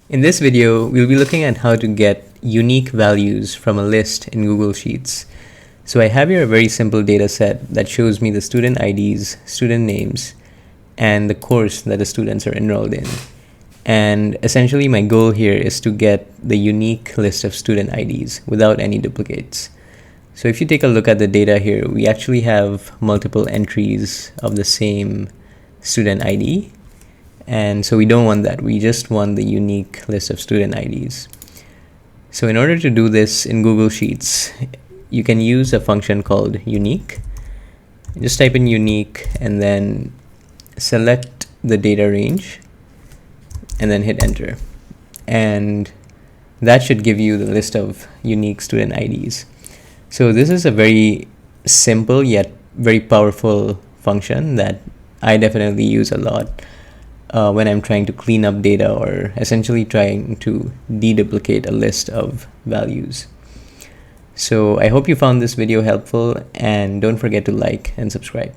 In this video, we'll be looking at how to get unique values from a list in Google Sheets. So I have here a very simple data set that shows me the student IDs, student names, and the course that the students are enrolled in. And essentially my goal here is to get the unique list of student IDs without any duplicates. So if you take a look at the data here, we actually have multiple entries of the same student ID. And so we don't want that. We just want the unique list of student IDs. So in order to do this in Google Sheets, you can use a function called unique. Just type in unique and then select the data range and then hit enter. And that should give you the list of unique student IDs. So this is a very simple yet very powerful function that I definitely use a lot when I'm trying to clean up data or essentially trying to deduplicate a list of values. So I hope you found this video helpful, and don't forget to like and subscribe.